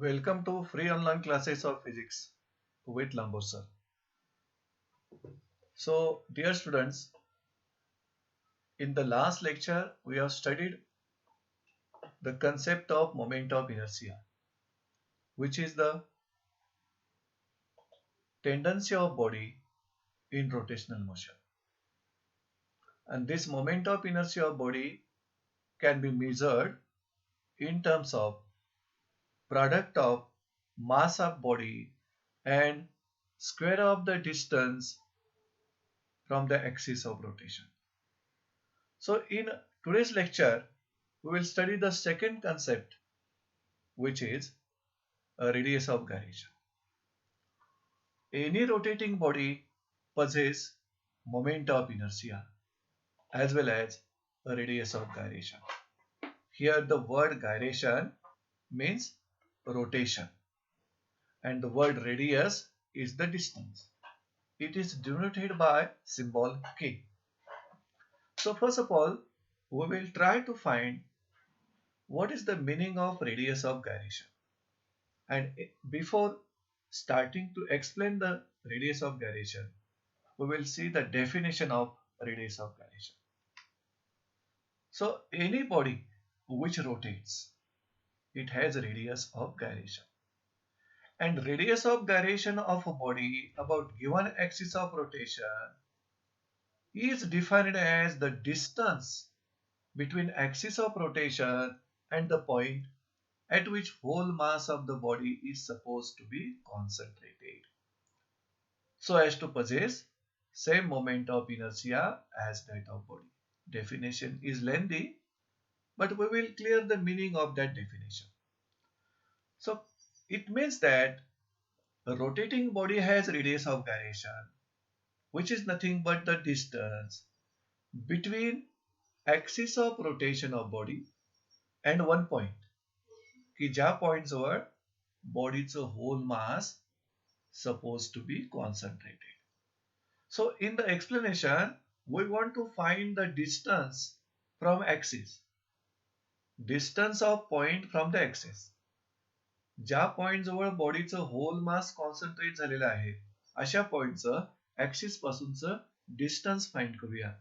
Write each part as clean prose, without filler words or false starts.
Welcome to free online classes of physics with Lambor sir. So, dear students, in the last lecture, we have studied the concept of moment of inertia, which is the tendency of body in rotational motion. And this moment of inertia of body can be measured in terms of product of mass of body and square of the distance from the axis of rotation. So in today's lecture, we will study the second concept, which is a radius of gyration. Any rotating body possesses moment of inertia as well as a radius of gyration. Here the word gyration means rotation and the word radius is the distance. It is denoted by symbol k. So first of all, we will try to find what is the meaning of radius of gyration. And before starting to explain the radius of gyration, we will see the definition of radius of gyration. So any body which rotates, it has a radius of gyration. And radius of gyration of a body about given axis of rotation is defined as the distance between axis of rotation and the point at which whole mass of the body is supposed to be concentrated, so as to possess same moment of inertia as that of body. Definition is lengthy, but we will clear the meaning of that definition. So it means that a rotating body has radius of gyration, which is nothing but the distance between axis of rotation of body and one point, की ज्या point जवळ bodyचं whole mass supposed to be concentrated. So in the explanation, we want to find the distance from axis. Distance of point from the axis. ज्या point जवळ बॉडीचं whole मास concentrate झालेलं आहे अशा पॉइंटचं axis पासूनचं distance find करूया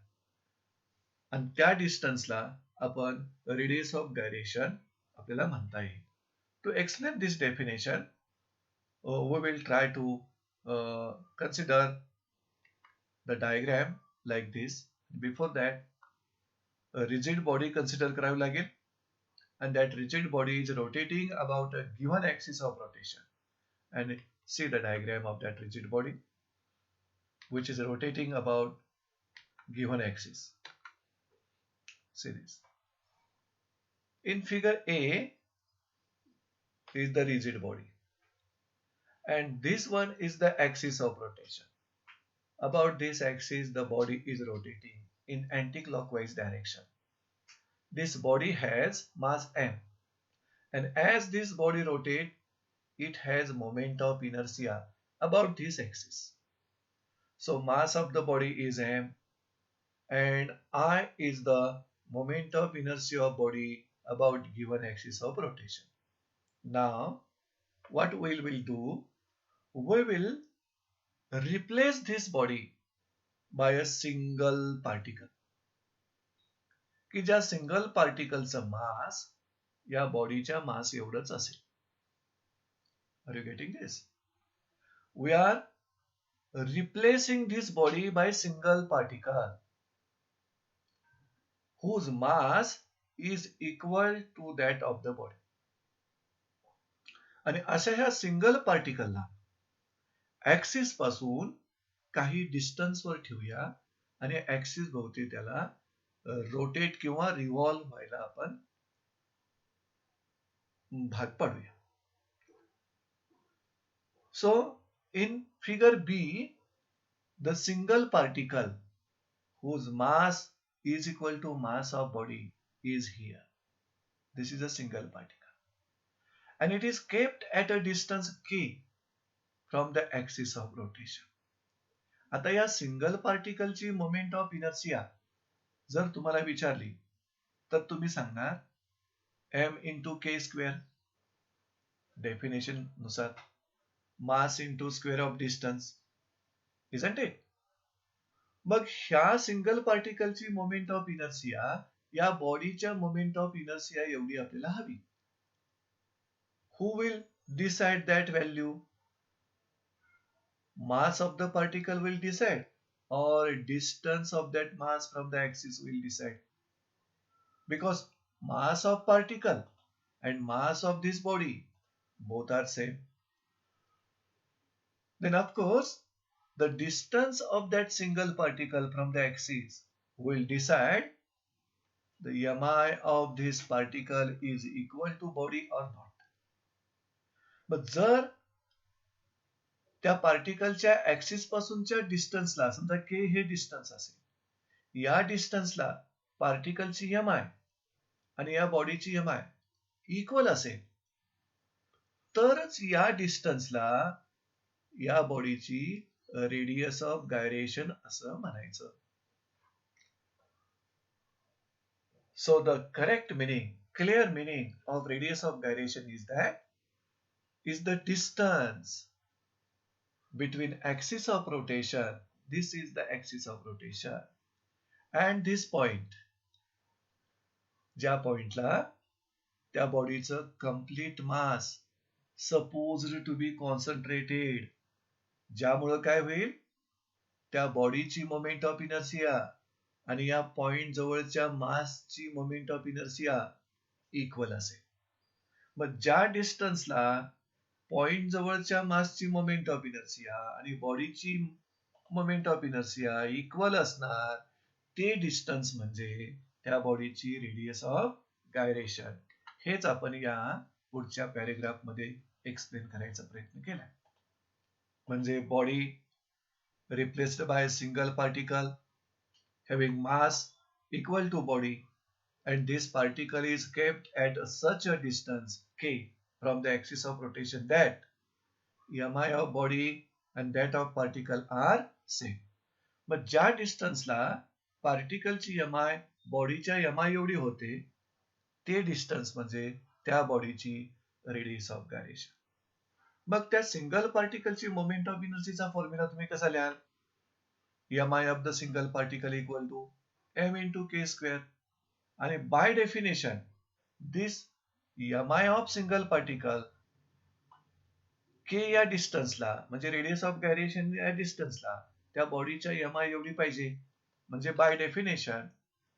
आणि त्या डिस्टन्सला आपण रेडियस ऑफ गायरेशन आपल्याला म्हणता येईल. To explain this definition we will try to consider the diagram like this. Before that, a rigid body consider करावी लागेल, and that rigid body is rotating about a given axis of rotation. And see the diagram of that rigid body, which is rotating about given axis. See this. In figure A is the rigid body, and this one is the axis of rotation. About this axis, the body is rotating in anti-clockwise direction. This body has mass m, and as this body rotates, it has moment of inertia about this axis. So mass of the body is m, and I is the moment of inertia of body about given axis of rotation. Now, what we will do? We will replace this body by a single particle. की ज्या single पार्टिकलचं मास या बॉडीच्या मास एवढंच असेल. Are you getting this? We are replacing this body by single particle whose mass is equal to that of the body. आणि अशा ह्या single पार्टिकलला axis पासून काही डिस्टन्स वर ठेवूया आणि ऍक्सिस भोवती त्याला रोटेट किंवा रिव्हॉल्व व्हायला आपण भाग पाडूया. So in figure B, the single particle whose mass is equal to mass of body is here. This is a single particle, and it is kept at a distance k from the axis of rotation. आता या single पार्टिकलची moment of inertia जर तुम्हाला विचारली तर तुम्ही सांगणार m into k square. Definition नुसार mass into square of distance, isn't it? मग ह्या सिंगल पार्टिकलची मोमेंट ऑफ इनर्शिया या बॉडीच्या मोमेंट ऑफ इनर्शिया एवढी आपल्याला हवी. Who will decide that value? Mass of the particle will decide, or distance of that mass from the axis will decide. Because mass of particle and mass of this body both are same. Then of course the distance of that single particle from the axis will decide the mi of this particle is equal to body or not. But जर त्या पार्टिकलच्या axis पासूनच्या डिस्टन्सला, समजा के हे distance असेल, या डिस्टन्सला पार्टिकलची M I आणि या बॉडीची एम आय इक्वल असेल तरच या डिस्टन्सला या बॉडीची रेडियस ऑफ गायरेशन असं म्हणायचं. So the correct meaning, clear meaning of radius of gyration is that is the distance between axis of rotation, this is the axis of rotation, and this point, ज्या पॉइंटला त्या बॉडीचं complete mass supposed to be concentrated, ज्यामुळं काय होईल, त्या बॉडीची moment of inertia आणि या पॉइंट जवळच्या मासची मोमेंट ऑफ इनर्शिया इक्वल असेल. मग ज्या डिस्टन्सला पॉइंट जवळच्या मासची मोमेंट ऑफ इनर्शिया आणि बॉडीची मोमेंट ऑफ इनर्शिया इक्वल असणार, ते डिस्टन्स म्हणजे त्या बॉडीची रेडियस ऑफ गायरेशन. हेच आपण या पुढच्या पॅरेग्राफ मध्ये एक्सप्लेन करायचा प्रयत्न केला. म्हणजे body replaced by single particle having mass equal to body, and this particle is kept at such a distance k from the axis of rotation that mi of body and that of particle are same. मग ज्या डिस्टन्सला पार्टिकलची mi बॉडीच्या mi एवढी होते, ते distance म्हणजे त्या बॉडीची radius of gyration. मग त्या सिंगल पार्टिकलची मोमेंट ऑफ इनर्जीचा फॉर्म्युला तुम्ही कसा लिहाल? mi of the single particle equal to m into k square. आणि by definition this mi of single particle k या डिस्टन्सला म्हणजे रेडियस ऑफ गायरेशन या डिस्टन्सला त्या बॉडीच्या mi एवढी पाहिजे. म्हणजे by definition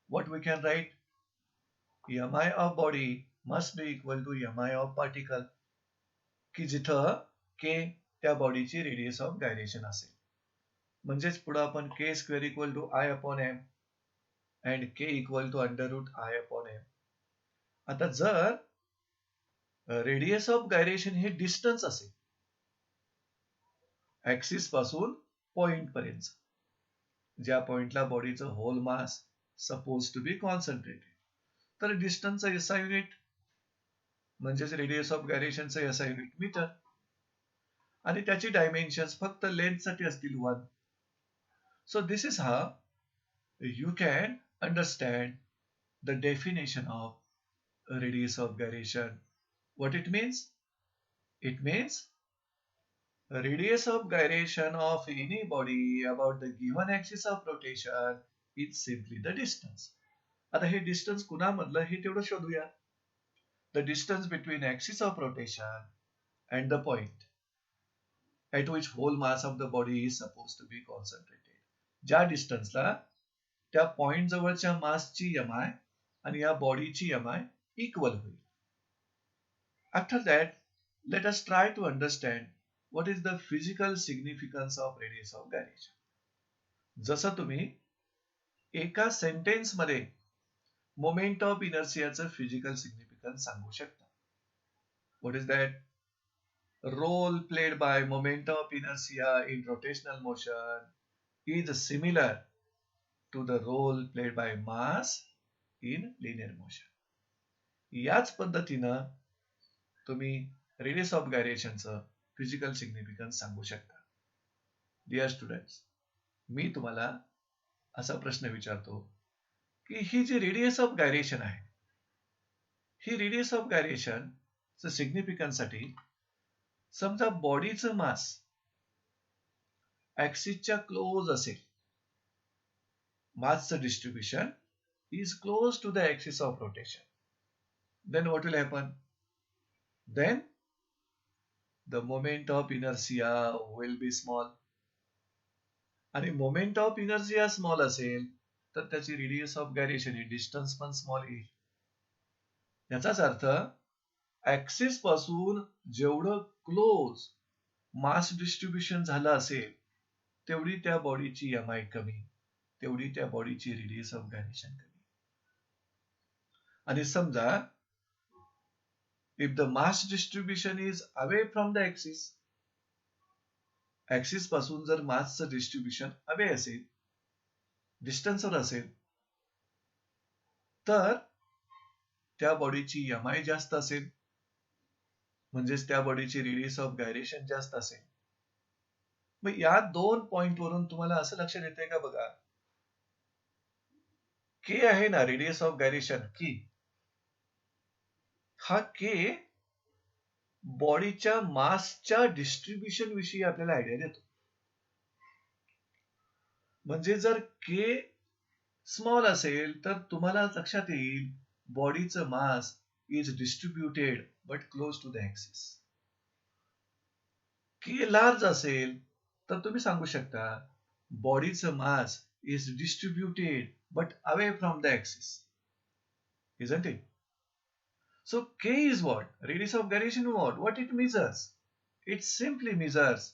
what we can write, mi of body must be equal to mi of particle, की जिथं के त्या बॉडीची रेडियस ऑफ गायरेशन असेल. म्हणजेच पुढे आपण k square equal to I upon M and k equal to under root I upon m. आता जर रेडियस ऑफ गायरेशन हे डिस्टन्स असेल ऍक्सिस पासून पॉइंट पर्यंत, ज्या पॉइंटला बॉडीचं whole mass suppose to be concentrated, तर डिस्टन्सचा एसआय युनिट म्हणजेच रेडियस ऑफ गायरेशनचा एसआय युनिट मीटर, आणि त्याची डायमेन्शन्स फक्त लेंथ साठी असतील 1. So this is how you can understand the definition of radius of gyration. What it means? It means radius of gyration of any body about the given axis of rotation is simply the distance. आता हे distance कुणामधलं हे तेवढं शोधूया. The distance between axis of rotation and the point at which whole mass of the body is supposed to be concentrated. ज्या डिस्टन्सला त्या point जवळच्या मासची mi आणि या बॉडीची mi इक्वल होईल. After that let us try to understand what is the physical significance of radius of gyration. जसं तुम्ही एका सेंटेन्स मध्ये मोमेंट ऑफ इनर्शियाचं फिजिकल सिग्निफिकन्स सांगू शकता. What is that? Role played by moment of inertia in rotational motion is similar to the role played by mass in linear motion. याच पद्धतीनं तुम्ही रेडियस ऑफ गायरेशनचं फिजिकल सिग्निफिकन्स सांगू शकता. Dear students, मी तुम्हाला असा प्रश्न विचारतो की ही जी रेडियस ऑफ गायरेशन आहे, ही रेडियस ऑफ गायरेशन सिग्निफिकन्स साठी समजा बॉडीचं मास ऍक्सिसच्या क्लोज असेल, mass distribution is close to the axis of rotation, then what will happen? Then the moment of inertia will be small. आणि मोमेंट ऑफ इनर्शिया स्मॉल असेल तर त्याची radius of gyration he distance पण small येईल. याचाच अर्थ axis पासून जेवढं क्लोज मास डिस्ट्रीब्युशन झालं असेल तेवढी त्या बॉडीची एमआय कमी, तेवढी त्या बॉडीची रेडियस ऑफ गायरेशन कमी. आणि समजा if the mass distribution is away from the axis, axis पासून जर मासचं डिस्ट्रीब्युशन अवे असेल, डिस्टन्सवर असेल, तर त्या बॉडीची एमआय जास्त असेल, म्हणजेच त्या बॉडीची रेडियस ऑफ गायरेशन जास्त असेल. मग या दोन पॉइंट वरून तुम्हाला असं लक्षात येतंय का बघा, के आहे ना रेडियस ऑफ गायरेशन, की हा के बॉडीच्या मासच्या डिस्ट्रीब्युशन विषयी आपल्याला आयडिया देतो. म्हणजे जर के स्मॉल असेल तर तुम्हाला लक्षात येईल बॉडीचं mass is distributed but close to the axis. K large असेल तर तुम्ही सांगू शकता बॉडीचं mass is distributed but away from the axis. Isn't it? So K is what? Radius of gyration what? What it measures? It simply measures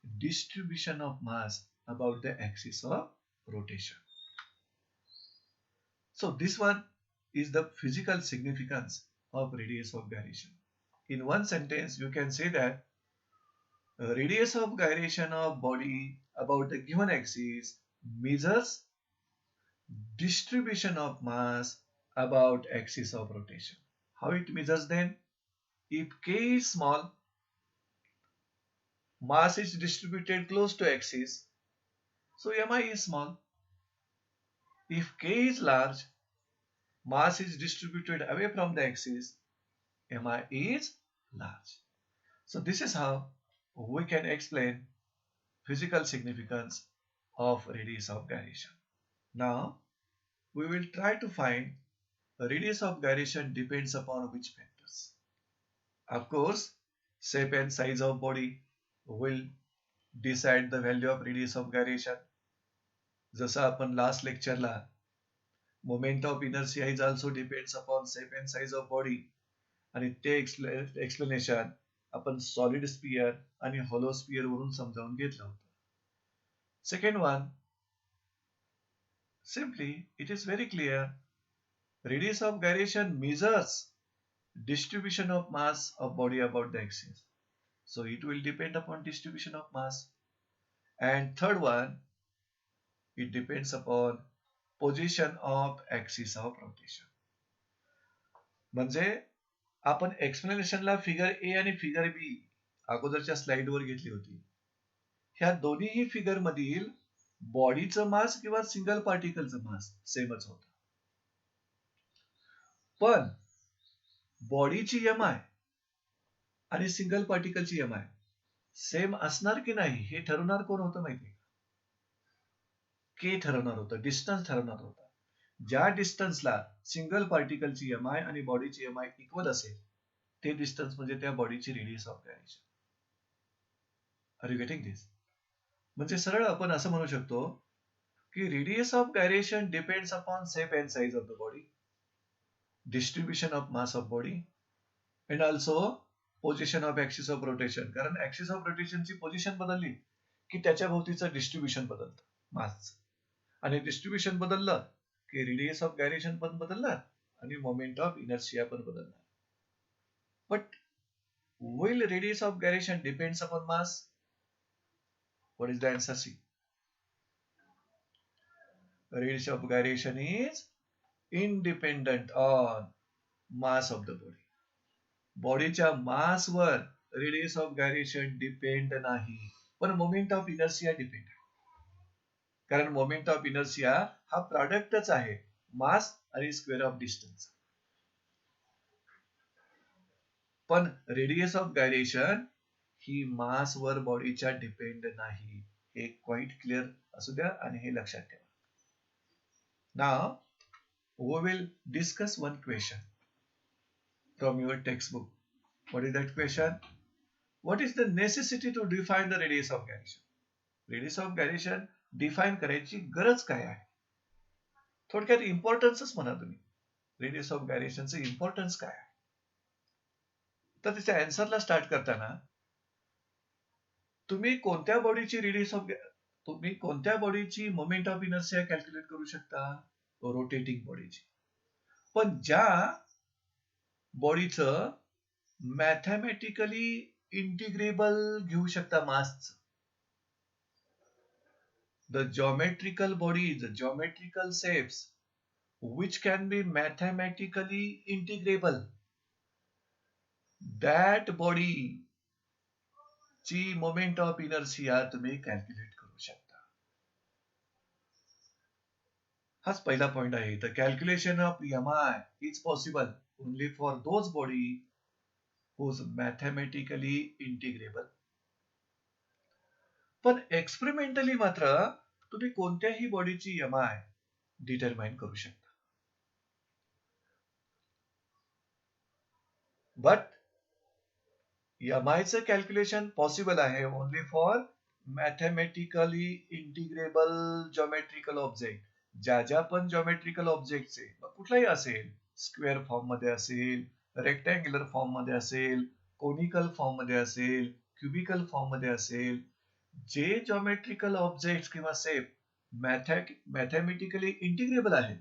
distribution of mass about the axis of rotation. So this one is the physical significance of radius of gyration. In one sentence, you can say that radius of gyration of body about the given axis measures distribution of mass about axis of rotation. How it measures then? If K is small, mass is distributed close to axis, so Mi is small. If K is large, mass is distributed away from the axis, Mi is large. So this is how we can explain physical significance of radius of gyration. Now we will try to find radius of gyration depends upon which factors. Of course, shape and size of body will decide the value of radius of gyration. जसं आपण last लेक्चरला moment of inertia is also depends upon shape and size of body आणि ते explanation आपण solid sphere आणि hollow sphere वरून समजावून घेतलं होतं. Second one, simply it is very clear, radius of gyration measures distribution of mass of body about the axis, so it will depend upon distribution of mass. And third one, it depends upon position of axis of rotation. म्हणजे आपण एक्सप्लेनेशनला figure A आणि figure बी अगोदरच्या स्लाइडवर घेतली होती. ह्या दोन्हीही figure मधील बॉडीचं मास किंवा सिंगल पार्टिकलचं मास सेमच होतं, पण बॉडीची एमआय आणि सिंगल पार्टिकलची एमआय सेम असणार की नाही हे ठरवणार कोण होतं माहितीये? के ठरवणार होतं, डिस्टन्स ठरवणार होता. ज्या डिस्टन्सला सिंगल पार्टिकलची एमआय आणि बॉडीची एमआय इक्वल असेल ते डिस्टन्स म्हणजे त्या बॉडीची radius of gyration. Are you getting this? म्हणजे सरळ आपण असं म्हणू शकतो की radius of gyration depends upon shape and size of the body, distribution of mass of body and also position of axis of rotation. कारण ऍक्सिस ऑफ रोटेशनची position बदलली की त्याच्या भोवतीचं डिस्ट्रीब्युशन बदलतं मासचं, आणि डिस्ट्रीब्युशन बदललं की रेडियस ऑफ गायरेशन पण बदलणार आणि मोमेंट ऑफ इनर्शिया पण बदलणार. But will radius of gyration depends upon mass? What is the answer? C. Radius of gyration is independent on mass of the body. बॉडीच्या मासवर रेडियस ऑफ गायरेशन डिपेंड नाही, पण moment of inertia depend आहे. कारण moment of inertia हा प्रॉडक्टच आहे मास आणि square of distance. पण radius of gyration ही मासवर बॉडीच्या डिपेंड नाही. हे क्वाईट क्लिअर असू द्या आणि हे लक्षात ठेवा. नाव we will discuss one question from your textbook. What is that question? What is the necessity to define the radius of gyration? Radius of gyration define करायची गरज काय आहे? थोडक्यात इम्पॉर्टन्सच म्हणा तुम्ही. रेडियस ऑफ गायरेशनचं इम्पॉर्टन्स काय आहे? तर त्याच्या आन्सरला स्टार्ट करताना तुम्ही कोणत्या बॉडीची मोमेंट ऑफ इनर्शिया कॅल्क्युलेट करू शकता? रोटेटिंग बॉडीची. पण ज्या बॉडीचं मॅथमॅटिकली इंटिग्रेबल घेऊ शकता मासचं. The geometrical bodies, the geometrical shapes which can be mathematically integrable, that body ची मोमेंट ऑफ इनर्शिया तुम्ही कॅल्क्युलेट करू शकता. हाच पहिला पॉइंट आहे. The calculation of MI is possible only for those body whose mathematically integrable. पण experimentally मात्र तुम्ही कोणत्याही बॉडीची MI डिटरमाइन करू शकता. बट MIचं कॅल्क्युलेशन पॉसिबल आहे only for mathematically integrable geometrical object. ज्या पण जॉमेट्रिकल ऑब्जेक्टचे कुठलाही असेल, स्क्वेअर फॉर्म मध्ये असेल, रेक्टँग्युलर फॉर्म मध्ये असेल, कोनिकल फॉर्म मध्ये असेल, क्युबिकल फॉर्म मध्ये असेल, जे जॉमेट्रिकल ऑब्जेक्ट किंवा शेप मॅथमॅटिकली इंटिग्रेबल आहे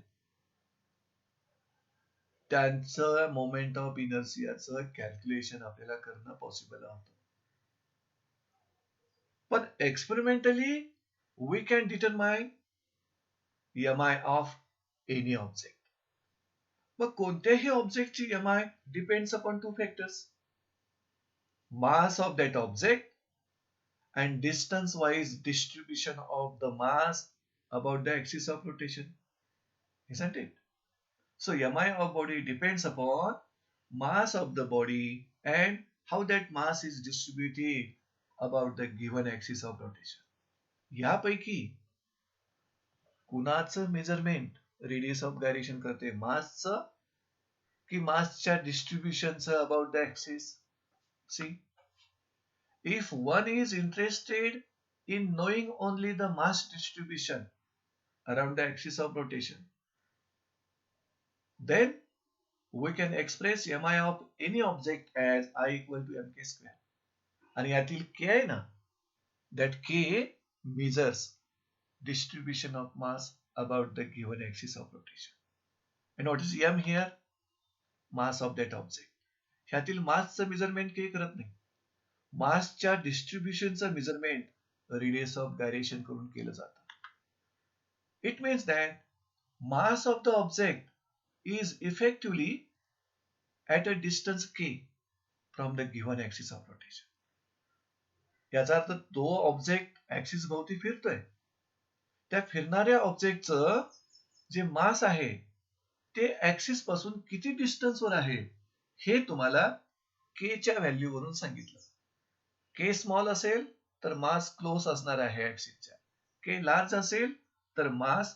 त्यांचं मोमेंट ऑफ इनर्शियाचं कॅल्क्युलेशन आपल्याला करणं पॉसिबल होतं. पण experimentally we can determine MI of any object. मग कोणत्याही ऑब्जेक्टची MI depends upon two factors: mass of that object and distance wise distribution of the mass about the axis of rotation, isn't it? So MI of body depends upon mass of the body and how that mass is distributed about the given axis of rotation. यापैकी कुणाचं measurement radius of gyration करते, मासचं की मासच्या डिस्ट्रीब्युशनचं about the axis? See, if one is interested in knowing only the mass distribution around the axis of rotation, then we can express MI of any object as I equal to mk square. आणि यातील k आहे ना, that k measures distribution of mass about the given axis of rotation. And what is m here? Mass of that object. ह्यातील मासचं measurement k करत नाही. मासच्या डिस्ट्रीब्युशनचं measurement radius of gyration करून केलं जातं. It means that mass of the object is effectively at a distance k from the given axis of rotation. याचा अर्थ तो object axis भोवती फिरतोय, त्या फिरणाऱ्या ऑब्जेक्टचं जे मास आहे ते ऍक्सिस पासून किती डिस्टन्सवर आहे हे तुम्हाला k च्या व्हॅल्यूवरून सांगितलं. k स्मॉल असेल तर मास क्लोज असणार आहे ऍक्सिसच्या, k लार्ज असेल तर मास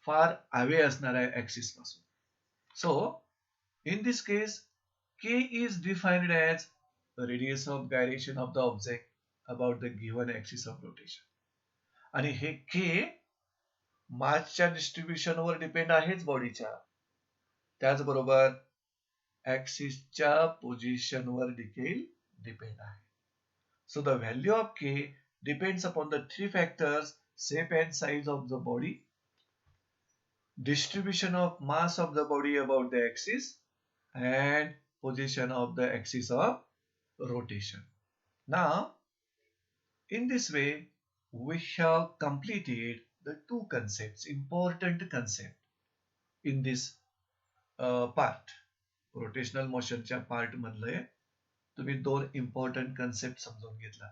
फार अवे असणार आहे ऍक्सिस पासून. So in this case k is defined as radius of gyration of the object about the given axis of rotation. आणि हे k मासच्या डिस्ट्रीब्युशनवर डिपेंड आहेच बॉडीच्या, त्याचबरोबर ऍक्सिसच्या पोझिशनवर देखील डिपेंड आहे. So the value of k depends upon the three factors: shape and size of the body, distribution of mass of the body about the axis, and position of the axis of rotation. Now, in this way, we have completed the two concepts, important concept in this part. Rotational motion च्या part मधले तुम्ही दोन important concept समजून घेतला.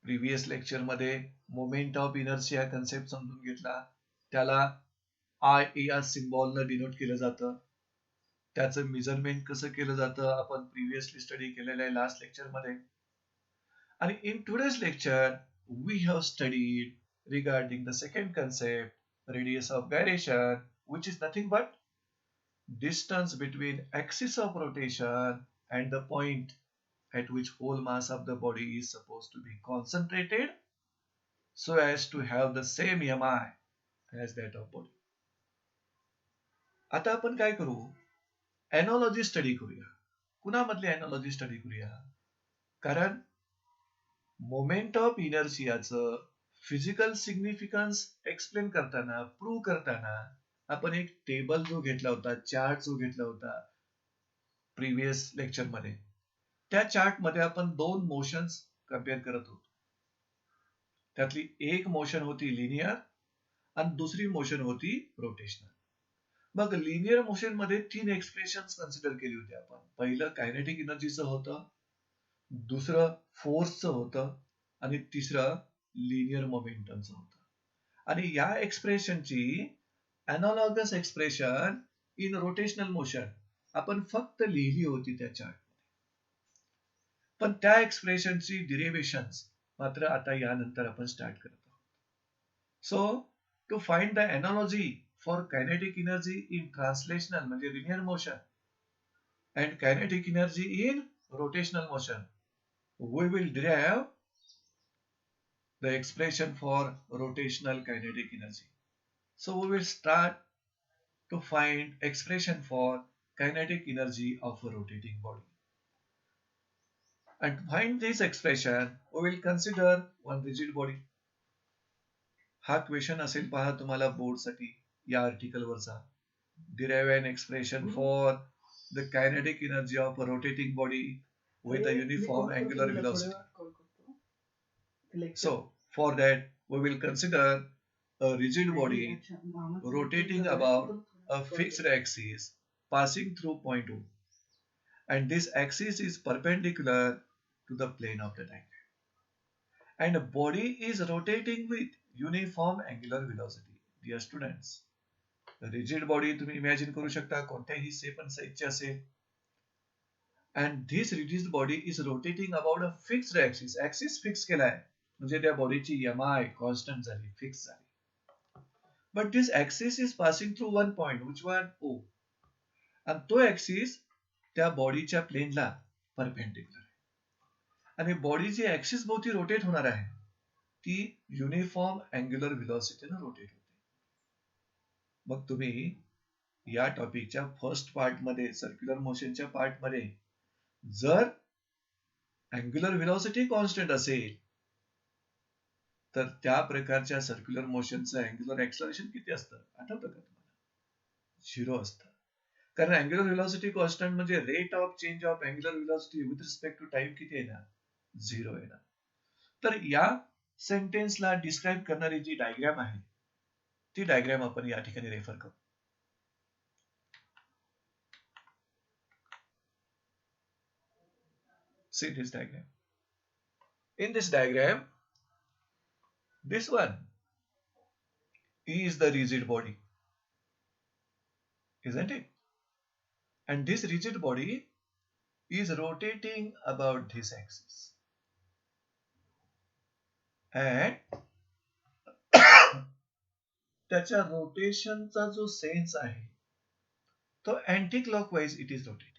Previous lecture मध्ये moment of inertia concept समजून घेतला, त्याला I या सिम्बॉलनं डिनोट केलं जातं. त्याचं मेजरमेंट कसं केलं जातं आपण प्रिव्हियसली स्टडी केलेलं आहे लास्ट लेक्चर मध्ये. आणि in today's lecture we have studied regarding the second concept, radius of gyration, which is nothing but distance between axis of rotation and the point at which whole mass of the body is supposed to be concentrated so as to have the same mi as that of body. आता आपण काय करू, analogy study करूया. कुणामधली analogy study करूया? कारण moment of इनर्शियाचं physical significance explain करताना, prove करताना आपण एक टेबल जो घेतला होता, चार्ट जो घेतला होता प्रिव्हियस लेक्चर मध्ये, त्या चार्ट मध्ये आपण दोन मोशन्स कम्पेअर करत होतो. त्यातली एक मोशन होती लिनियर आणि दुसरी मोशन होती रोटेशनल. मग लिनियर मोशन मध्ये 3 एक्सप्रेशन्स कन्सिडर केली होती आपण. पहिलं कायनेटिक एनर्जीचं होतं, दुसरं फोर्सचं होतं आणि तिसरं लिनियर मोमेंटमचं होतं. आणि या एक्सप्रेशनची analogous expression in rotational motion आपण फक्त लिहिली होती त्या चार्ट. पण त्या एक्सप्रेशनची डिरिव्हेशन्स मात्र आता यानंतर आपण स्टार्ट करत आहोत. So to find the analogy for kinetic energy in translational म्हणजे linear motion and kinetic energy in rotational motion, we will derive the expression for rotational kinetic energy. So we will start to find expression for kinetic energy of a rotating body. And to find this expression, we will consider one rigid body. हा question असेल पहा तुम्हाला बोर्डसाठी या article वरचा. Derive an expression for the kinetic energy of a rotating body with a uniform angular velocity. So, for that, we will consider a rigid body rotating about a fixed axis passing through point O. And this axis is perpendicular to the plane of the diagram. And a body is rotating with uniform angular velocity. Dear students, rigid body तुम्ही imagine करू शकता कोणत्याही shape आणि साइजचे असेल. And this rigid body is rotating about a fixed axis. Axis fix केलाय म्हणजे त्या बॉडीची mi कॉन्स्टंट झाली, फिक्स झाली. But this axis is passing through one point, which one? O. आणि तो ऍक्सिस त्या बॉडीच्या प्लेनला परपेंडिक्युलर आहे. आणि बॉडी जी ऍक्सिस भोवती रोटेट होणार आहे ती युनिफॉर्म अँग्युलर व्हेलॉसिटीने रोटेट होते. मग तुम्ही या टॉपिकच्या फर्स्ट पार्ट मध्ये, सर्क्युलर मोशनच्या पार्ट मध्ये, जर अँग्युलर व्हेलॉसिटी कॉन्स्टंट असेल तर त्या प्रकारच्या सर्क्युलर मोशनचं अँग्युलर एक्सलरेशन किती असतं आठवतं का तुम्हाला? 0 असतं. कारण अँग्युलर व्हेलॉसिटी कॉन्स्टंट म्हणजे rate of change of angular velocity with respect to time किती येणार? 0 येणार. तर या सेंटेन्सला डिस्क्राइब करणारी जी डायग्राम आहे ती डायग्राम आपण या ठिकाणी रेफर करू. See this diagram. In this diagram, this one is the rigid body, isn't it? And this rigid body is rotating about this axis. And त्याच्या रोटेशनचा जो सेन्स आहे तो anti clockwise it is rotating.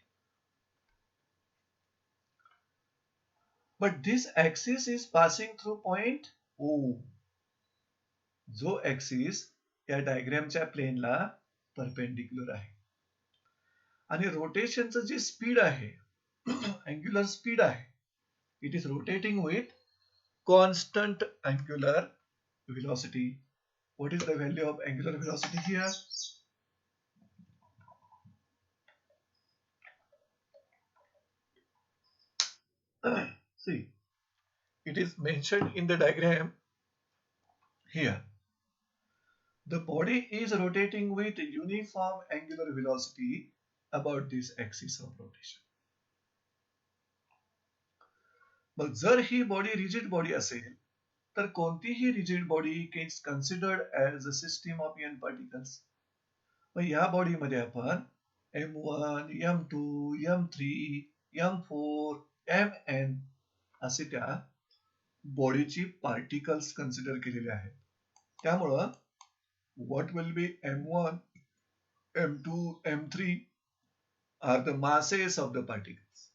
But this axis is passing through point O. जो axis या डायग्रामच्या प्लेनला perpendicular आहे. आणि रोटेशनचं जे स्पीड आहे, अँग्युलर स्पीड आहे, it is rotating with constant angular velocity. What is the value of angular velocity here? See, it is mentioned in the diagram here. The body is rotating with uniform angular velocity about this axis of rotation. मग जर ही body rigid body असेल तर कोणतीही rigid body is considered as a system of N particles. मग या बॉडीमध्ये आपण M1, M2, M3, M4, Mn असे त्या बॉडीची पार्टिकल्स कन्सिडर केलेले आहेत. त्यामुळं what will be M1, M2, M3 are the masses of the particles.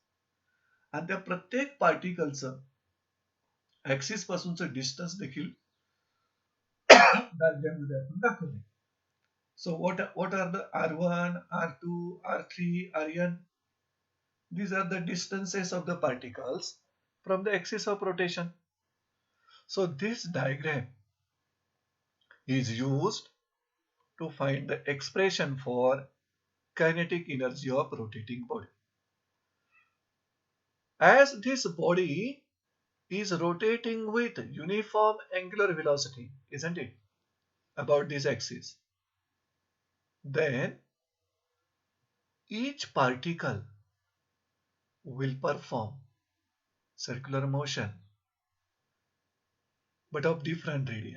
आणि त्या प्रत्येक पार्टिकलचं ऍक्सिस पासूनचं डिस्टन्स देखील डायग्राममध्ये आपण दाखवले. So what are the R1, R2, R3, Rn? These are the distances of the particles from the axis of rotation. So this diagram is used to find the expression for kinetic energy of rotating body. As this body is rotating with uniform angular velocity, isn't it, about this axis, then each particle will perform circular motion but of different radii.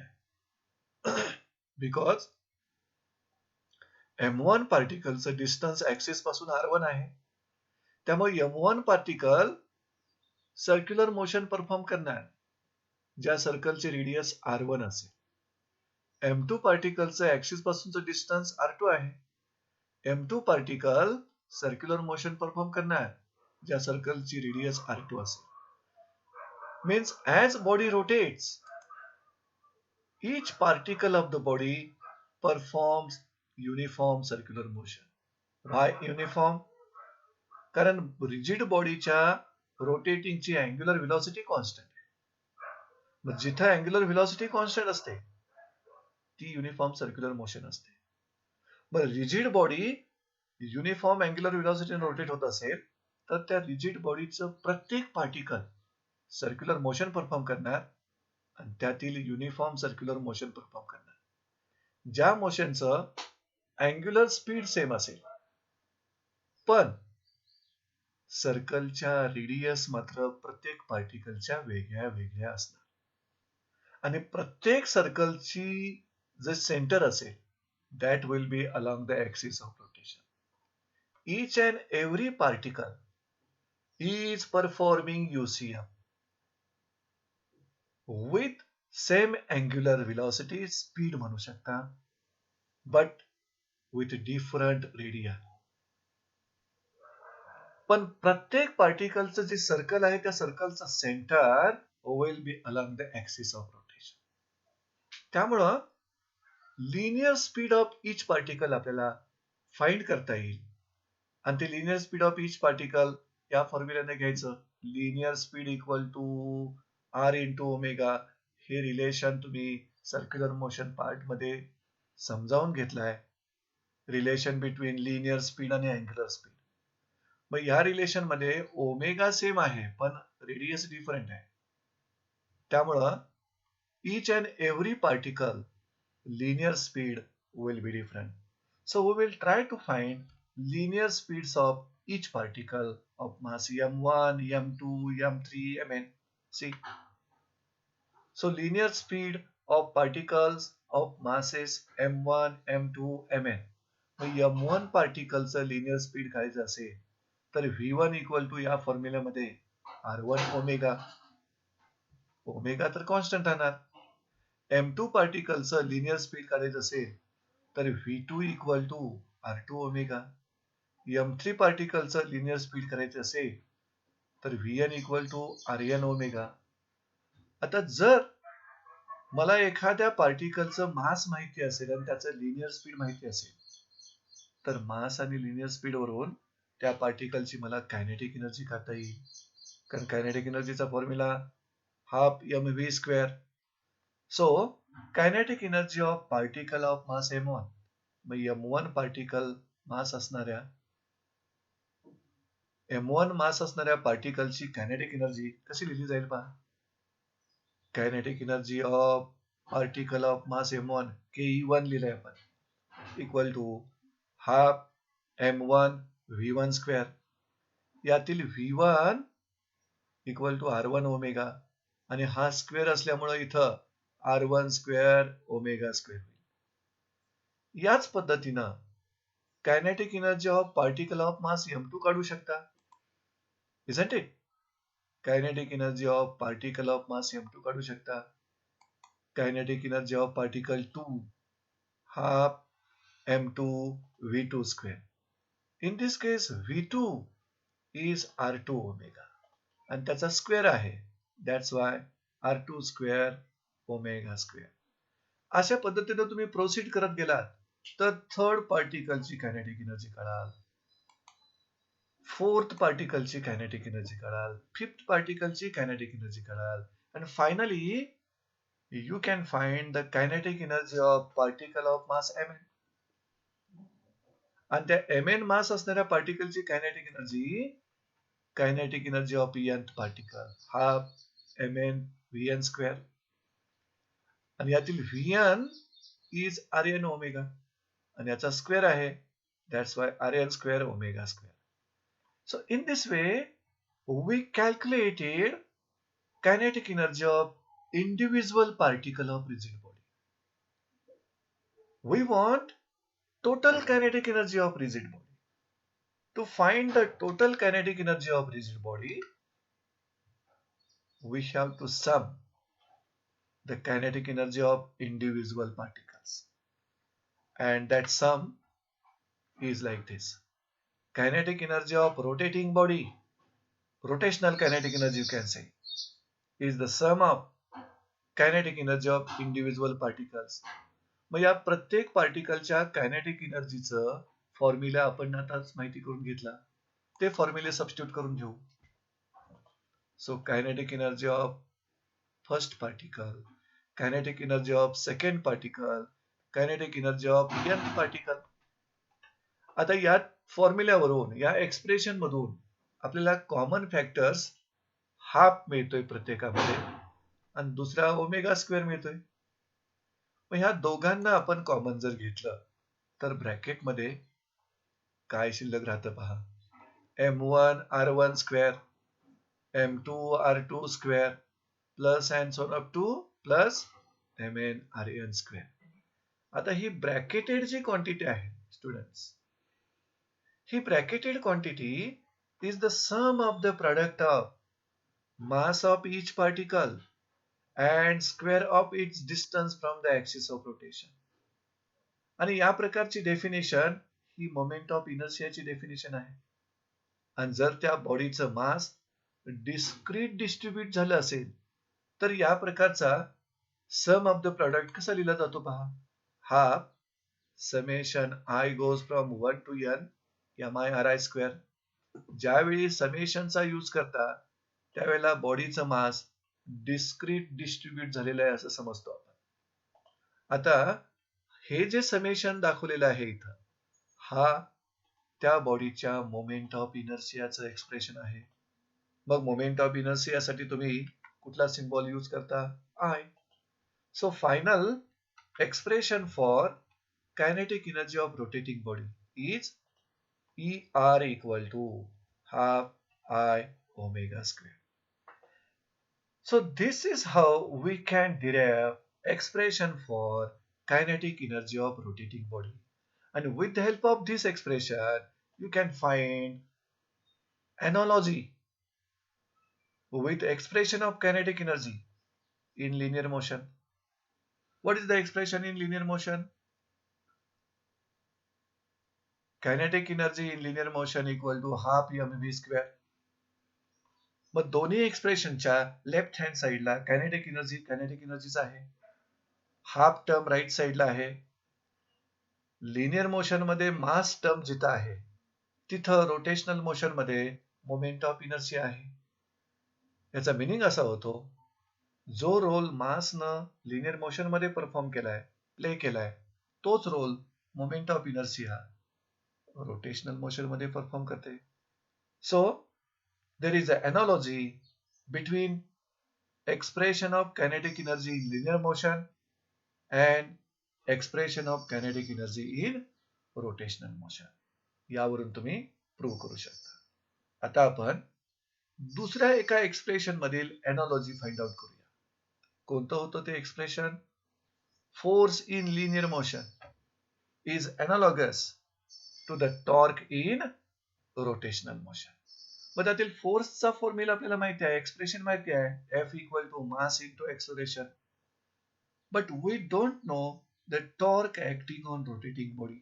Because M1 पार्टिकलचं distance axis पासून R1 आहे, त्यामुळे M1 particle circular motion perform करणार ज्या सर्कलचे radius R1 असेल. M2 पार्टिकलचं axis पासूनचं distance R2 आहे. M2 particle circular motion perform करणार ज्या सर्कलची रेडियस R2 असेल. Means as body rotates, each particle of the body performs uniform circular motion. Why uniform? कारण rigid बॉडीच्या रोटेटिंगची angular velocity constant आहे. मग जिथे अँग्युलर व्हेलॉसिटी कॉन्स्टंट असते ती युनिफॉर्म सर्क्युलर मोशन असते. मग rigid body uniform angular velocity rotate होत असेल तर त्या रिजिड बॉडीचं प्रत्येक पार्टिकल सर्क्युलर मोशन परफॉर्म करणार आणि त्यातील युनिफॉर्म सर्क्युलर मोशन परफॉर्म करणार. ज्या मोशनचं अँग्युलर स्पीड सेम असेल पण सर्कलच्या रेडियस मात्र प्रत्येक पार्टिकलच्या वेगळ्या वेगळ्या असणार आणि प्रत्येक सर्कलची जे सेंटर असेल that will be along the axis of rotation. Each and every particle is performing UCM with same angular velocity, speed म्हणू शकता, but with different radii. पण प्रत्येक पार्टिकलचं जे सर्कल आहे त्या सर्कलचं centre will be along the axis of rotation. त्यामुळं linear speed of each particle आपल्याला फाइंड करता येईल आणि ते linear speed of each particle या फॉर्म्युल्याने घ्यायचं. Linear speed equal to R into omega. हे रिलेशन तुम्ही सर्क्युलर मोशन पार्ट मध्ये समजावून घेतलाय, रिलेशन बिटवीन लिनियर स्पीड आणि अँग्युलर स्पीड. मग या रिलेशन मध्ये ओमेगा सेम आहे पण रेडियस डिफरंट आहे. त्यामुळं each and every particle linear speed will be different. So we will try to find linear speeds of each particle of mass m1, m2, m3, mn. See, so linear speed of particles of masses m1, m2, mn. मग m1 पार्टिकलचं linear speed काढायचं असेल तर v1 equal to या फॉर्म्युल्यामध्ये r1 omega. Omega तर constant राहणार. M2 पार्टिकलचं linear speed काढायचं असेल तर V2 equal to R2 omega. M3 पार्टिकलचं लिनियर स्पीड करायचं असेल तर Vn equal to Rn omega. आता जर मला एखाद्या पार्टिकलचं मास माहिती असेल आणि त्याचं लिनियर स्पीड माहिती असेल तर मास आणि लिनियर स्पीड वरून त्या पार्टिकलची मला कायनेटिक एनर्जी काढता येईल. कारण कायनेटिक एनर्जीचा formula half mv square. So, kinetic energy of particle of mass m1. मग m1 पार्टिकल मास असणाऱ्या m1 मास असणाऱ्या पार्टिकलची कायनेटिक एनर्जी कशी लिहिली जाईल पहा. Kinetic energy of particle of mass m1 ke1 लिहिलंय आपण equal to half m1 v1 square. यातील v1 equal to r1 omega आणि हा स्क्वेअर असल्यामुळे इथं R1 स्क्वेअर ओमेगा स्क्वेअर. याच पद्धतीनं kinetic energy of particle of mass m2 काढू शकता, isn't it? Kinetic energy of particle of mass m2 काढू शकता. Kinetic energy of particle 2 half m2 v2 square. In this case v2 is r2 omega आणि त्याचा square आहे. That's why r2 square omega square. अशा पद्धतीने तुम्ही proceed करत गेलात तर थर्ड पार्टिकलची कायनेटिक एनर्जी काढाल, फोर्थ पार्टिकलची कायनेटिक एनर्जी काढाल, फिफ्थ पार्टिकलची कायनेटिक एनर्जी काढाल आणि finally you can find the kinetic energy of particle of mass mn. आणि त्या mn मास असणाऱ्या पार्टिकलची kinetic energy of nth particle half mn vn square आणि यातील vn इज rn ओमेगा आणि याचा स्क्वेअर आहे, that's why rn square omega square. So in this way we calculated kinetic energy of individual particle of rigid body. We want total kinetic energy of rigid body. To find the total kinetic energy of rigid body, we have to sum the kinetic energy of individual particles. And that sum is like this. Kinetic energy of rotating body, rotational kinetic energy you can say, is the sum of kinetic energy of individual particles. मग या प्रत्येक पार्टिकलच्या kinetic एनर्जीचं formula आपण आताच माहिती करून घेतला, ते फॉर्म्युले substitute करून घेऊ. So kinetic energy of first particle, kinetic energy of second particle, kinetic energy of nth particle. आता या फॉर्म्युल्यावरून, या एक्सप्रेशन मधून आपल्याला कॉमन फॅक्टर्स हाफ मिळतोय प्रत्येकामध्ये आणि दुसरा ओमेगा स्क्वेअर मिळतोय. मग ह्या दोघांना आपण कॉमन जर घेतलं तर ब्रॅकेटमध्ये काय शिल्लक राहतं पहा, m1 r1 square, m2 r2 square plus and so up to plus mn rn square. आता ही ब्रॅकेटेड जी क्वांटिटी आहे स्टुडंट्स, ही bracketed quantity is the sum of the product of mass of each particle and square of its distance from the axis of rotation. आणि या प्रकारची definition ही moment of इनर्शियाची डेफिनेशन आहे. आणि जर त्या बॉडीचं मास डिस्क्रीट डिस्ट्रीब्यूट झालं असेल तर या प्रकारचा सम ऑफ द प्रोडक्ट कसा लिहिला जातो पहा, half summation I goes from 1 to n mi ri square. ज्यावेळी समेशनचा यूज करता त्यावेळेला बॉडीचं मास डिस्क्रीट डिस्ट्रीब्यूट झालेलं आहे असं समजतो आपण. आता हे जे समेशन दाखवलेलं आहे इथं, हा त्या बॉडीच्या मोमेंट ऑफ इनर्शियाचं एक्सप्रेशन आहे. मग मोमेंट ऑफ इनर्शियासाठी तुम्ही कुठला सिम्बॉल यूज करता, I. So final expression for kinetic energy of rotating body is ER equal to half I omega square. So this is how we can derive expression for kinetic energy of rotating body. And with the help of this expression, you can find analogy with expression of kinetic energy in linear motion. What is the expression in linear motion? Kinetic energy in linear motion equal to half mv square. मग दोन्ही एक्सप्रेशनच्या left hand साइडला kinetic एनर्जीच आहे, half term right साइडला आहे. Linear motion मध्ये मास term जिथं आहे तिथं रोटेशनल मोशन मध्ये मोमेंट ऑफ इनर्शिया आहे. याचा मिनिंग असा होतो, जो रोल मासनं लिनियर मोशन मध्ये परफॉर्म केलाय, प्ले केलाय, तोच role moment of inertia rotational motion मध्ये परफॉर्म करते. So there is an analogy between expression of kinetic energy in linear motion and expression of kinetic energy in rotational motion. यावरून तुम्ही prove करू शकता. आता आपण दुसऱ्या एका एक्सप्रेशन मधील एनॉलॉजी फाइंड आउट करूया. कोणतं होतं ते expression? Force in linear motion is analogous to the torque in rotational motion. मग त्यातील फोर्सचा फॉर्म्युला आपल्याला माहिती आहे, एक्सप्रेशन माहिती आहे, F equal to mass into acceleration. But we don't know the torque acting on rotating body.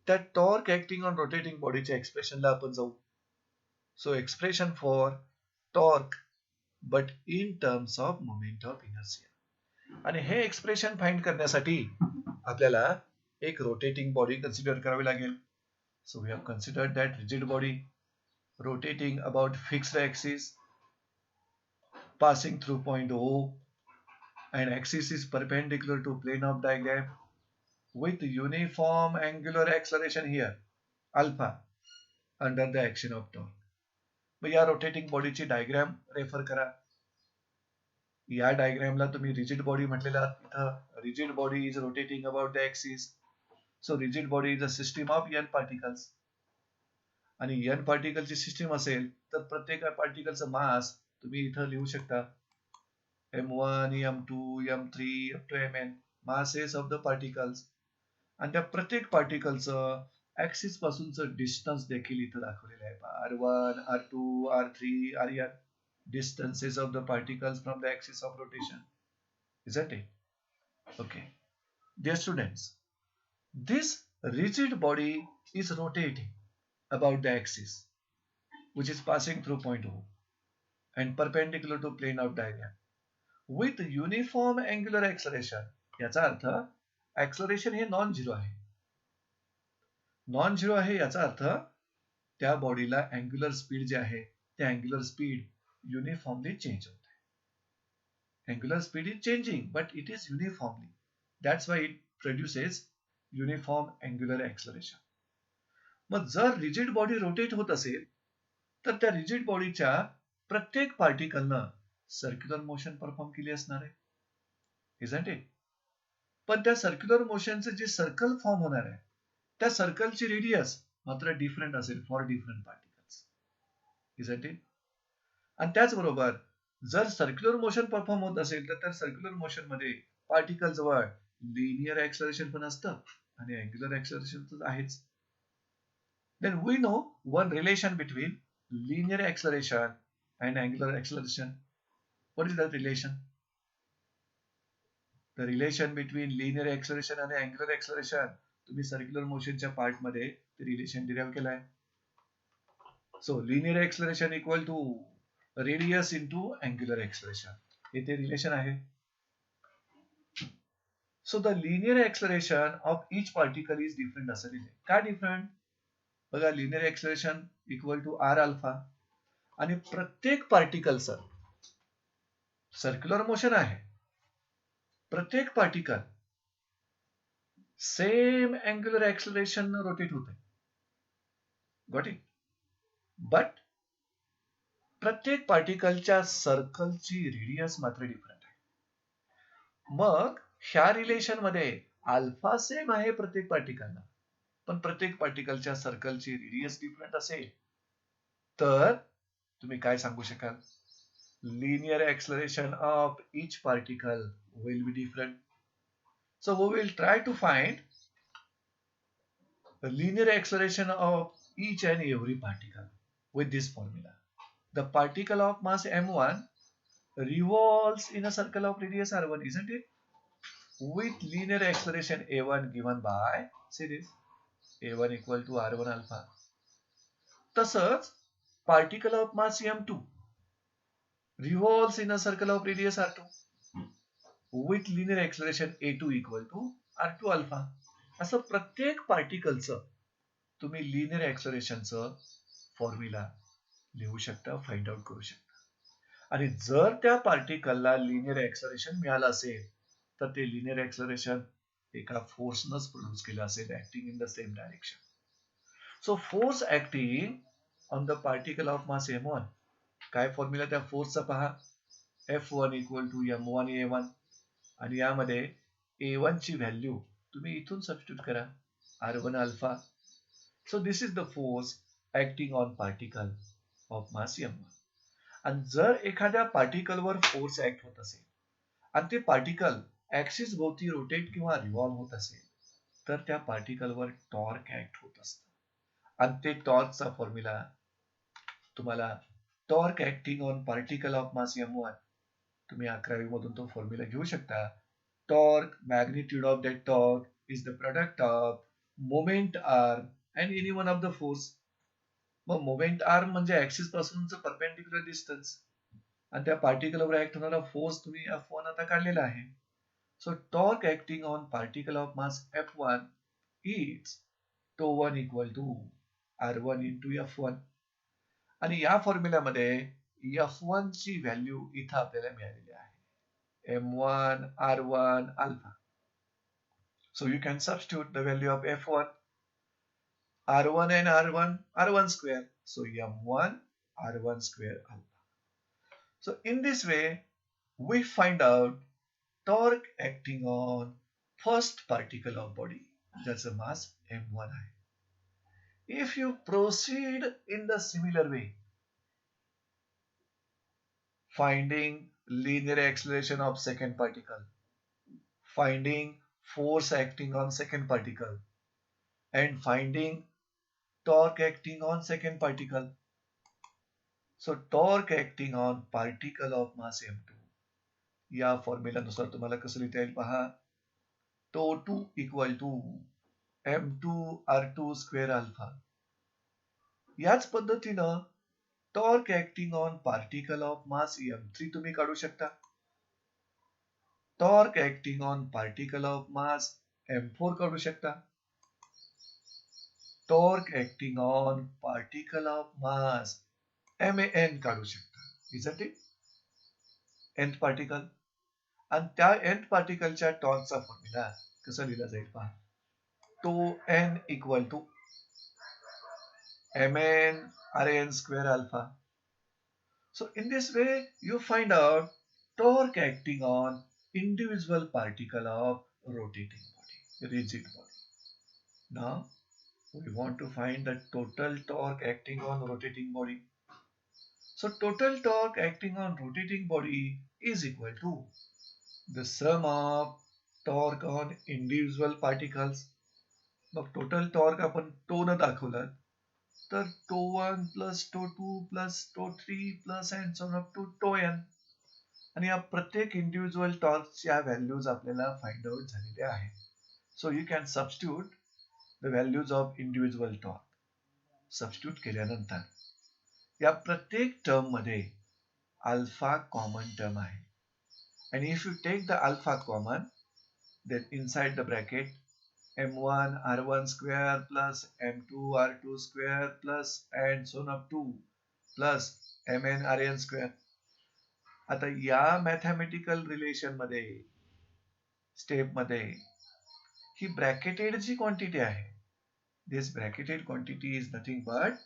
त्या torque acting on rotating bodyच्या एक्सप्रेशनला आपण जाऊ. So expression for torque but in terms of moment of inertia. आणि हे expression find करण्यासाठी आपल्याला एक rotating body consider करावी लागेल. So we have considered that rigid body rotating about fixed axis passing through point O, and axis is perpendicular to plane of diagram with uniform angular acceleration here alpha under the action of torque. मग या rotating बॉडीची diagram refer करा. या डायग्रामला तुम्ही rigid body म्हटलेला, इथं rigid body is rotating about the axis. So rigid body is a system of N particles. आणि N पार्टिकलची सिस्टीम असेल तर प्रत्येक पार्टिकलचं मास तुम्ही इथं लिहू शकता, m1, m2, m3 up to mn, masses of the particles. आणि त्या प्रत्येक पार्टिकलचं ऍक्सिस पासूनचं डिस्टन्स देखील इथं दाखवलेलं आहे. r1, r2, r3, rn, distances of the particles from the axis of rotation. Isn't it? Okay. Dear students, this rigid body is rotating about the axis which is passing through point O and perpendicular to plane of diagram with uniform angular acceleration. याचा अर्थ acceleration हे non zero आहे. Non zero आहे याचा अर्थ त्या बॉडीला angular speed जे आहे ते अँग्युलर स्पीड युनिफॉर्मली चेंज होते. Angular speed is changing but it is uniformly. That's why it produces uniform angular acceleration. मग जर रिजिड बॉडी रोटेट होत असेल तर त्या रिजिड बॉडीच्या प्रत्येक पार्टिकलनं सर्क्युलर मोशन परफॉर्म केली असणार आहे. Isn't it? पण त्या सर्क्युलर मोशनचे जे सर्कल फॉर्म होणार आहे त्या सर्कलची रेडियस मात्र डिफरंट असेल for different particles. Isn't it? आणि त्याचबरोबर जर सर्क्युलर मोशन परफॉर्म होत असेल तर त्या सर्क्युलर मोशन मध्ये पार्टिकल जवळ लिनियर ऍक्सलरेशन पण असतं आणि अँग्युलर ऍक्सलरेशन तर आहेच. Then we know one relation between linear acceleration and angular acceleration. What is that relation? The relation between linear acceleration and angular acceleration, तुम्ही सर्क्युलर मोशनच्या part मध्ये ते रिलेशन डिराइव्ह केलाय. So linear acceleration equal to radius into angular acceleration, हे ते relation आहे. So the linear acceleration of each particle is different असं लिहिले. का डिफरंट? बघा, linear acceleration equal to R alpha आणि प्रत्येक पार्टिकलचं सर्क्युलर मोशन आहे. प्रत्येक particle same angular acceleration rotate होते. Got it? बट प्रत्येक पार्टिकलच्या सर्कलची रेडियस मात्र डिफरंट आहे. मग ह्या रिलेशन मध्ये अल्फा सेम आहे प्रत्येक पार्टिकलला, पण प्रत्येक पार्टिकलच्या सर्कलची रेडियस डिफरंट असेल तर तुम्ही काय सांगू शकाल? Linear acceleration of each particle will be different. So we will try to find the linear acceleration of each and every particle with this formula. The particle of mass m1 revolves in a circle of radius r1, isn't it? With linear acceleration a1 given by, see this, a1 equal to r1 alpha. तसंच particle of mass m2 revolves in a circle of radius r2 with linear acceleration a2 equal to r2 alpha. असं प्रत्येक पार्टिकलचं तुम्ही linear ऍक्सलरेशनचं formula लिहू शकता, find out करू शकता. आणि जर त्या पार्टिकलला लिनियर ऍक्सलरेशन मिळालं असेल तर ते लिनियर ऍक्सलरेशन एका फोर्सनंच प्रोड्यूस केलं असेल, acting in the same direction. So force acting on the particle of mass m1, काय फॉर्म्युला त्या फोर्सचा पहा, F1 equal to m1 a1 आणि यामध्ये a1 ची व्हॅल्यू तुम्ही इथून सबस्टिट्यूट करा, r1 alpha. So this is the force acting on particle of mass m1. आणि जर एखाद्या पार्टिकलवर फोर्स ऍक्ट होत असेल आणि ते पार्टिकल ऍक्सिस भोवती रोटेट किंवा रिव्हॉल्व होत असेल तर त्या पार्टिकलवर टॉर्क ऍक्ट होत असतं. आणि ते टॉर्कचा फॉर्म्युला तुम्हाला torque acting on particle of mass m1, तुम्ही 11वी मधून तो फॉर्म्युला घेऊ शकता. Torque magnitude of that torque is the product of moment r and any one of the force. मग मोमेंट r म्हणजे ऍक्सिस पासूनच परपेंडिक्युलर डिस्टन्स, आणि त्या पार्टिकलवर ऍक्ट होणारा फोर्स तुम्ही F1 आता काढलेला आहे. So torque acting on particle of mass F1 is τ1 equal to R1 into F1. आणि या फॉर्म्युल्यामध्ये F1 ची व्हॅल्यू इथं आपल्याला मिळालेली आहे, M1 R1 alpha. So you can substitute the value of F1, R1 and R1 square. So M1 R1 square alpha. So in this way, we find out torque acting on first particle of body. That's a mass M1 आहे. If you proceed in the similar way, finding linear acceleration of second particle, finding force acting on second particle, and finding torque acting on second particle. So torque acting on particle of mass m2, या फॉर्म्युलानुसार तुम्हाला कसं लिहिता येईल पहा. τ2 equal to m2 r2 square alpha. याच पद्धतीनं torque acting on particle of mass m3 तुम्ही काढू शकता. Torque acting on particle of mass m4 काढू शकता. Torque acting on particle of mass MN काढू शकता. Isn't it? nth particle. आणि त्या nth पार्टिकलच्या टॉर्कचा फॉर्म्युला कसा लिहिला जाईल पहा. τn equal to Mn Rn square alpha. So in this way you find out torque acting on individual particle of rotating body, rigid body. Now we want to find the total torque acting on rotating body. So total torque acting on rotating body is equal to the sum of torque on individual particles. मग total torque आपण टोनं दाखवलं तर τ1 plus τ2 plus τ3 plus and so up to τn. आणि या प्रत्येक individual टॉर्कच्या values आपल्याला फाइंड आउट झालेल्या आहेत. So you can substitute the values of individual torque. Substitute केल्यानंतर या प्रत्येक टर्म मध्ये अल्फा कॉमन टर्म आहे. And if you take the alpha common, then inside the bracket m1 r1 square plus m2 r2 square plus and so on up to plus mn rn square. आता या mathematical relation मध्ये step मध्ये ही bracketed जी quantity आहे, this bracketed quantity is nothing but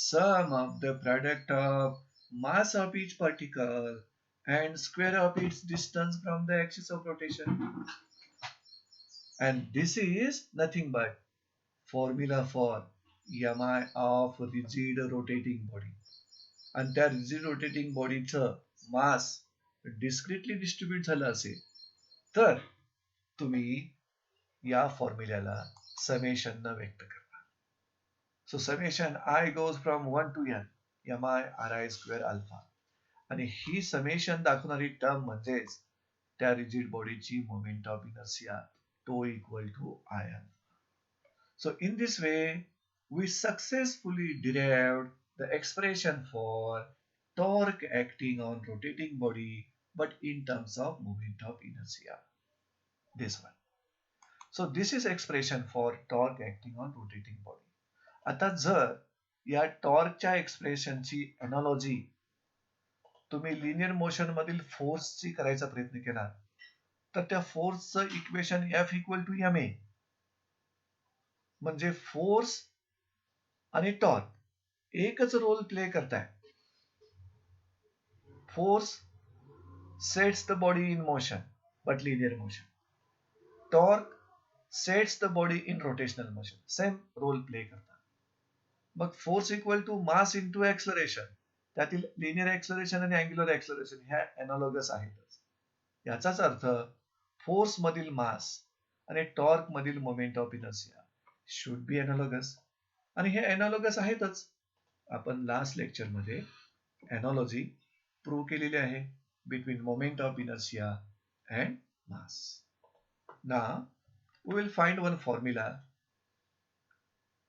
sum of the product of mass of each particle and square of its distance from the axis of rotation. And this is nothing but formula for mi of rigid rotating body. आणि त्या rigid rotating bodyचं mass discretely distribute झालं असेल तर तुम्ही या फॉर्म्युल्याला summation न व्यक्त करता. So summation I goes from 1 to n mi ri square alpha. आणि ही समेशन दाखवणारी टर्म म्हणजेच त्या रिजिड बॉडीची moment of inertia τ equal to IN. So in this way we successfully derived the expression for torque acting on rotating body but in terms of moment of inertia. This one. So this is expression for torque acting on rotating body. आता जर या टॉर्कच्या एक्सप्रेशनची analogy तुम्ही linear motion मधील फोर्सची करायचा प्रयत्न केला तर त्या फोर्सचं equation F equal to ma म्हणजे फोर्स आणि टॉर्क एकच रोल प्ले करताय. Force sets the body in motion but linear motion. Torque sets the body in rotational motion, same role play करतात. मग force equal to mass into acceleration, त्यातील linear acceleration आणि angular acceleration ह्या analogous आहेतच. याचाच अर्थ force मधील मास आणि टॉर्क मधील moment of inertia should be analogous. आणि हे एनालॉगस आहेतच. आपण लास्ट लेक्चर मध्ये एनॉलॉजी प्रूव्ह केलेली आहे between moment of inertia and mass. Now we will find one formula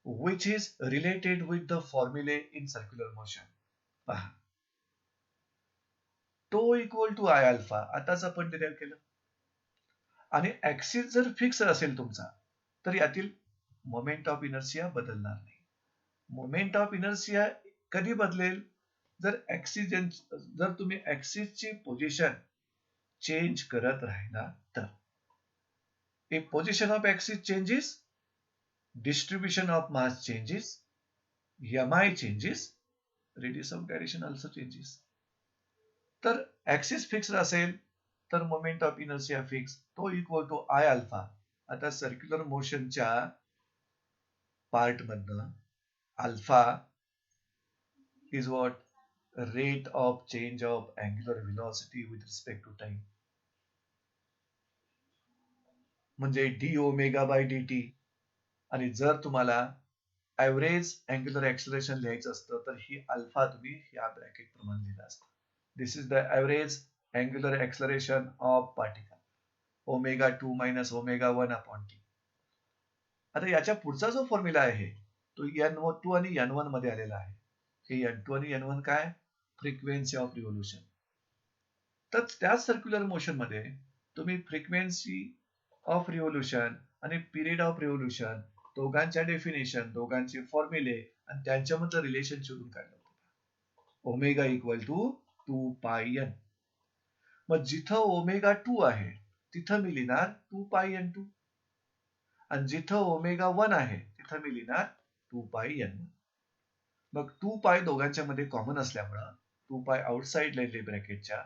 which is related with the formulae in circular motion. पहा, तो equal to I alpha आताच आपण डिराइव्ह केलं. आणि ऍक्सिस जर फिक्स असेल तुमचा तर यातील मोमेंट ऑफ इनर्शिया बदलणार नाही. मोमेंट ऑफ इनर्शिया कधी बदलेल? जर तुम्ही ऍक्सिसची पोझिशन चेंज करत राहिला तर. If position of axis changes, distribution of mass changes, mi changes, radius of gyration also changes. तर ऍक्सिस फिक्स्ड असेल तर मोमेंट ऑफ इनर्शिया फिक्स, तो इक्वल टू आय अल्फा. आता सर्क्युलर मोशनच्या पार्ट मधनं alpha is what? Rate of change of angular velocity with respect to time. म्हणजे D omega by D T. आणि जर तुम्हाला ऍव्हरेज अँग्युलर ऍक्सलरेशन लिहायचं असतं तर ही अल्फा तुम्ही या ब्रॅकेट प्रमाणे लिहिलं असतं. This is the average angular acceleration of particle, omega 2 minus omega 1 upon T. आता याच्या पुढचा जो फॉर्म्युला आहे तो n2 आणि n1 मध्ये आलेला आहे. हे n2 आणि n1 काय? Frequency of revolution. तर त्याच सर्क्युलर मोशन मध्ये तुम्ही फ्रिक्वेन्सी ऑफ रिव्होल्यूशन आणि पिरियड ऑफ रिव्होल्यूशन दोघांच्या डेफिनेशन, दोघांचे फॉर्म्युले आणि त्यांच्यामधलं रिलेशन शोधून काढलं होतं. ओमेगा इक्वल टू 2 पाय एन. मग जिथं ओमेगा 2 आहे तिथं मी लिहिणार 2 पाय एन 2. आणि जिथं ओमेगा 1 आहे तिथं मी लिहिणार 2 पाय एन 1. मग 2 पाय दोघांच्या मध्ये कॉमन असल्यामुळं 2 पाय आउटसाइड लिहिले ब्रॅकेटच्या,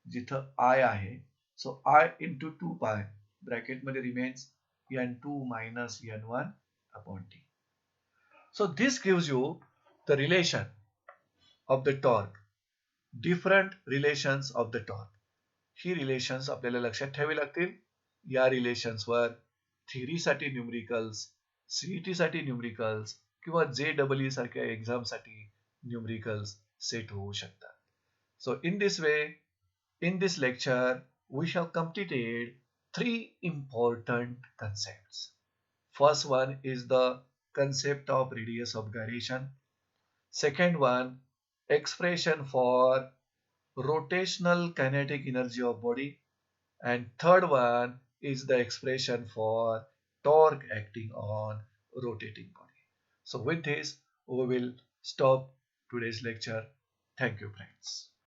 जिथं आय आहे. सो आय इंटू 2 पाय ब्रॅकेट मध्ये remains n2 minus n1 upon t. So this gives you the relation of the torque, different relations of the torque. He relations आपल्याला लक्षात ठेवावी लागतील. या रिलेशन्सवर थेअरीसाठी न्यूमरिकल्स, सीईटी साठी न्यूमरिकल्स किंवा JEE सारख्या एक्झाम साठी न्यूमरिकल्स सेट होऊ शकतात. So in this way, in this lecture, we have completed 3 important concepts. First one is the concept of radius of gyration. Second one, expression for rotational kinetic energy of body. And third one is the expression for torque acting on rotating body. So with this, we will stop today's lecture. Thank you, friends.